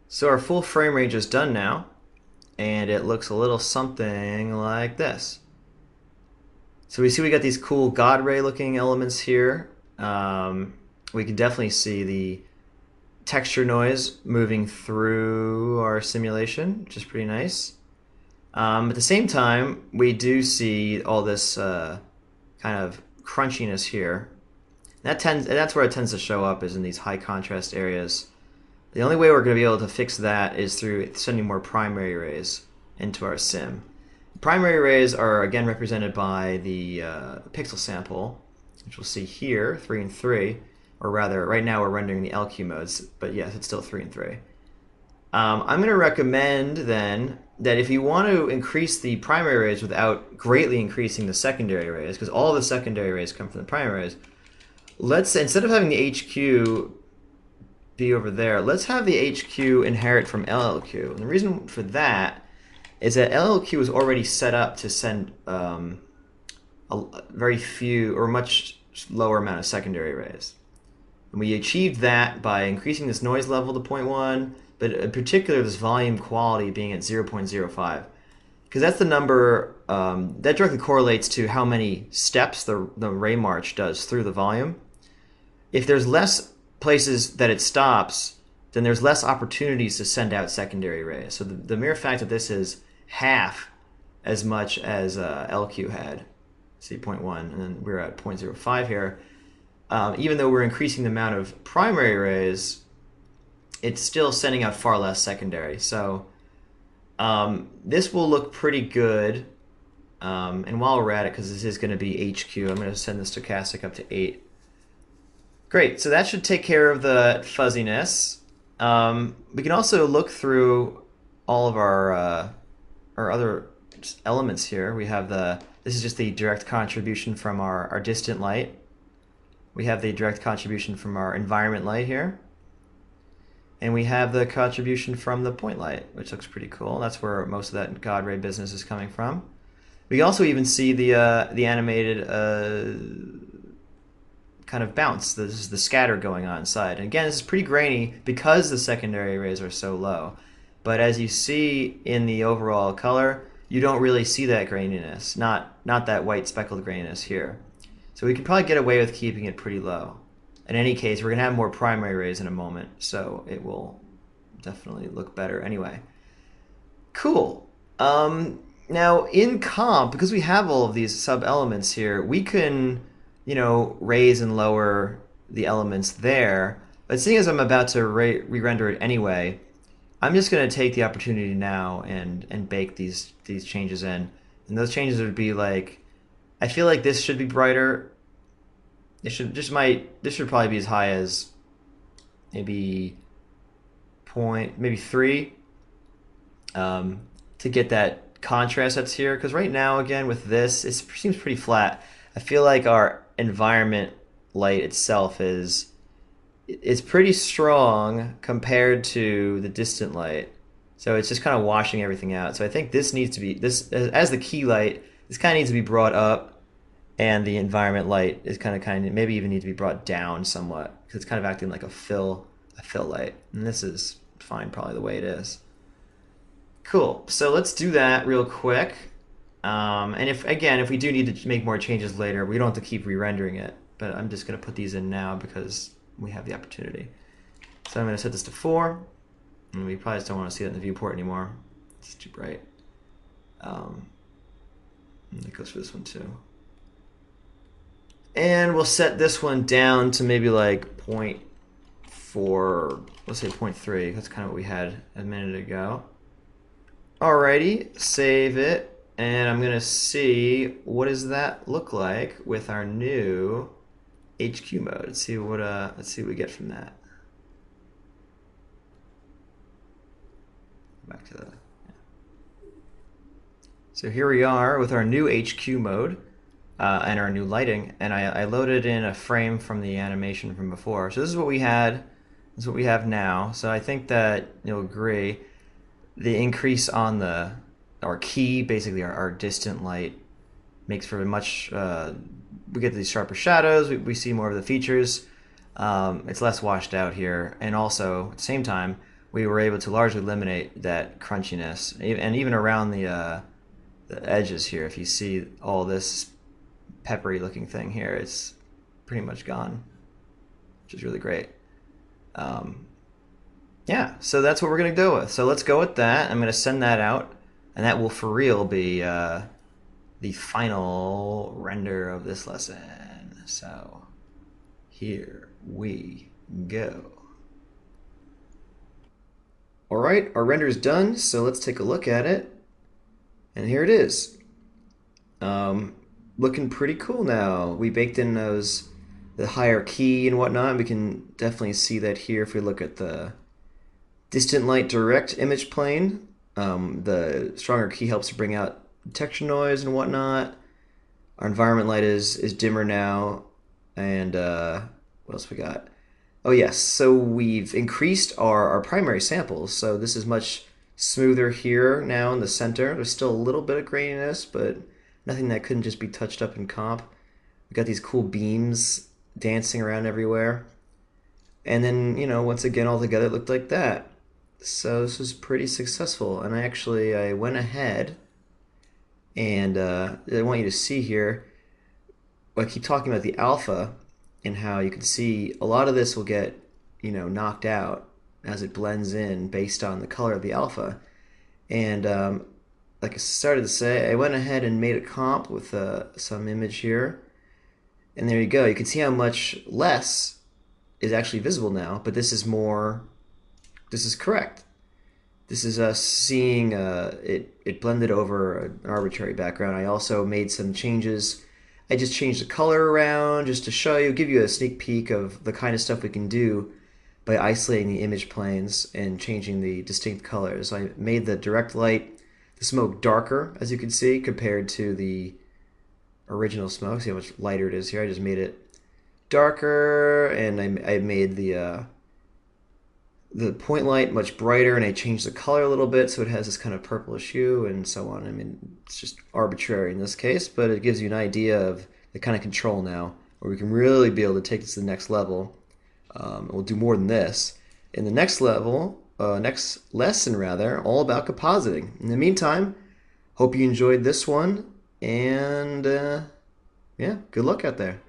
So our full frame range is done now, and it looks a little something like this. So we see we got these cool God Ray looking elements here. We can definitely see the texture noise moving through our simulation, which is pretty nice. At the same time, we do see all this kind of crunchiness here. That's where it tends to show up is in these high contrast areas. The only way we're going to be able to fix that is through sending more primary rays into our sim. Primary rays are again represented by the pixel sample, which we'll see here, 3 and 3, or rather, right now we're rendering the LQ modes, but yes, it's still 3 and 3. I'm going to recommend then that if you want to increase the primary rays without greatly increasing the secondary rays, because all the secondary rays come from the primary rays, let's instead of having the HQ be over there, let's have the HQ inherit from LLQ. And the reason for that is that LLQ is already set up to send a very few or much lower amount of secondary rays. And we achieved that by increasing this noise level to 0.1, but in particular this volume quality being at 0.05. Because that's the number that directly correlates to how many steps the ray march does through the volume. If there's less places that it stops, then there's less opportunities to send out secondary rays. So the mere fact that this is half as much as LQ had, see 0.1, and then we're at 0.05 here, even though we're increasing the amount of primary rays, it's still sending out far less secondary. So this will look pretty good. And while we're at it, because this is going to be HQ, I'm going to send the stochastic up to 8. Great, so that should take care of the fuzziness. We can also look through all of our other elements here. We have this is just the direct contribution from our distant light. We have the direct contribution from our environment light here. And we have the contribution from the point light, which looks pretty cool. That's where most of that God ray business is coming from. We also even see the animated kind of bounce. This is the scatter going on inside. And again, this is pretty grainy because the secondary rays are so low. But as you see in the overall color, you don't really see that graininess, not that white speckled graininess here. So we can probably get away with keeping it pretty low. In any case, we're going to have more primary rays in a moment, so it will definitely look better anyway. Cool. Now in comp, because we have all of these sub-elements here, we can, raise and lower the elements there. But seeing as I'm about to re-render it anyway, I'm just going to take the opportunity now and bake these changes in. And those changes would be like, I feel like this should be brighter. This should probably be as high as maybe 3 to get that contrast that's here. Because right now, again, with this, it seems pretty flat. I feel like our environment light itself is pretty strong compared to the distant light. So it's just kind of washing everything out. So I think this needs to be, as the key light, this kind of needs to be brought up. And the environment light is kind of maybe even need to be brought down somewhat because it's kind of acting like a fill light. And this is fine, probably the way it is. Cool. So let's do that real quick. And if we do need to make more changes later, we don't have to keep re-rendering it. But I'm just going to put these in now because we have the opportunity. So I'm going to set this to 4. And we probably just don't want to see that in the viewport anymore. It's too bright. And it goes for this one too. And we'll set this one down to maybe like 0.4, let's say 0.3. That's kind of what we had a minute ago. Alrighty, save it. And I'm going to see what does that look like with our new HQ mode. Let's see what we get from that. Back to the. Yeah. So here we are with our new HQ mode. And our new lighting, and I loaded in a frame from the animation from before. So this is what we had, this is what we have now. So I think that you'll agree, the increase on our key, basically our distant light, makes for a much, we get these sharper shadows, we see more of the features, it's less washed out here, and also, at the same time, we were able to largely eliminate that crunchiness, and even around the edges here. If you see all this peppery looking thing here, it's pretty much gone, which is really great. Um, yeah, so that's what we're gonna go with. So let's go with that. I'm gonna send that out, and that will for real be the final render of this lesson. So here we go. All right, our render is done, so let's take a look at it. And here it is. Um, Looking pretty cool now. We baked in the higher key and whatnot. We can definitely see that here if we look at the distant light direct image plane. The stronger key helps to bring out detection noise and whatnot. Our environment light is dimmer now. And what else we got? Oh yes, so we've increased our primary samples. So this is much smoother here now in the center. There's still a little bit of graininess, but nothing that couldn't just be touched up in comp. We got these cool beams dancing around everywhere. And then, once again, all together it looked like that. So this was pretty successful. And I went ahead and I want you to see here, I keep talking about the alpha and how you can see a lot of this will get, knocked out as it blends in based on the color of the alpha. And like I started to say, I went ahead and made a comp with some image here. And there you go. You can see how much less is actually visible now, but this is correct. This is us seeing it blended over an arbitrary background. I also made some changes. I just changed the color around just to show you, give you a sneak peek of the kind of stuff we can do by isolating the image planes and changing the distinct colors. I made the direct light, the smoke darker, as you can see, compared to the original smoke. See how much lighter it is here. I just made it darker, and I made the point light much brighter, and I changed the color a little bit so it has this kind of purplish hue and so on. I mean, it's just arbitrary in this case, but it gives you an idea of the kind of control now where we can really be able to take this to the next level. We'll do more than this. In the next lesson rather, all about compositing. In the meantime, hope you enjoyed this one, and yeah, good luck out there.